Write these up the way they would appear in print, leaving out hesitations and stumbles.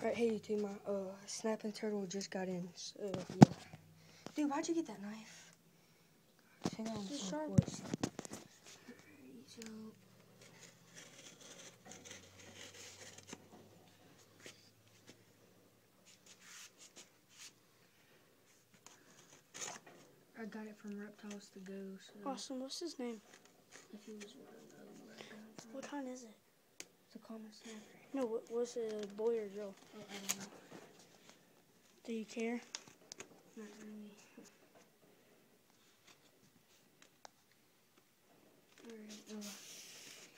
Alright, hey YouTube, my snapping turtle just got in. So yeah. Dude, why'd you get that knife? Hang on, It's of sharp. course. So I got it from Reptiles to Go. So Awesome. What's his name? if you just want to know where I got it from. What kind is it? It's a common snapper. No, was it a boy or girl? Oh, I don't know. Do you care? Not really. Alright,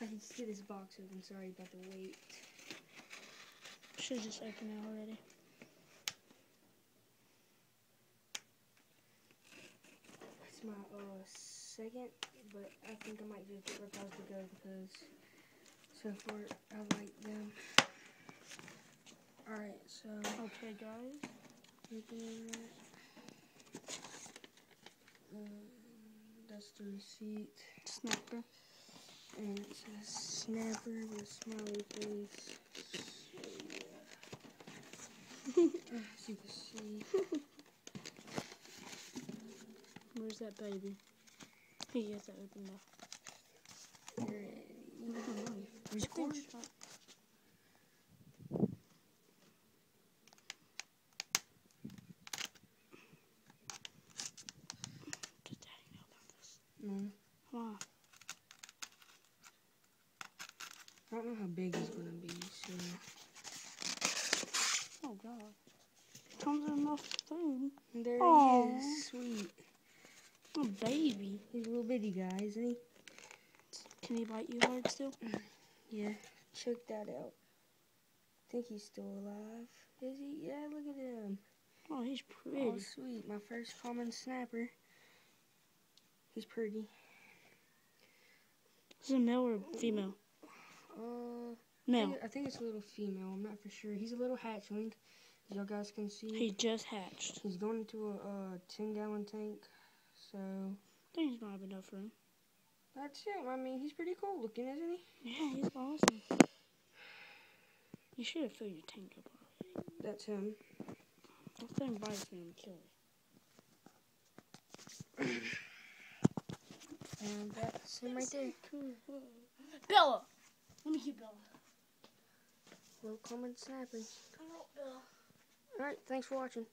I can see this box open. Sorry about the wait. Should just open it already. It's my second, but I think I might just get Reptiles to Go because so far I like them. Alright, so Okay, guys. That's the receipt. Snapper. And it says snapper with a smiley face. So, yeah. As you can see. Where's that baby? He gets that open now. Ready. Record. Does Daddy know about this? No. Why? I don't know how big it's gonna be, so. Oh God. Comes in enough food. There Aww. he is. Sweet. A baby. He's a little bitty guy, isn't he? Can he bite you hard still? Yeah. Check that out. I think he's still alive. Is he? Yeah, look at him. Oh, he's pretty. Oh, sweet. My first common snapper. He's pretty. Is it a male or female? Male. Male. I think it's a little female. I'm not for sure. He's a little hatchling, as y'all guys can see. He just hatched. He's going into a 10-gallon tank, so. I think he's gonna have enough room. That's him. I mean, he's pretty cool looking, isn't he? Yeah, he's awesome. You should have filled your tank up already. That's him. That thing bites me and kill me. And that's him right there. Cool. Bella! Let me keep Bella. Little common snapper. Come on, Bella. Alright, thanks for watching.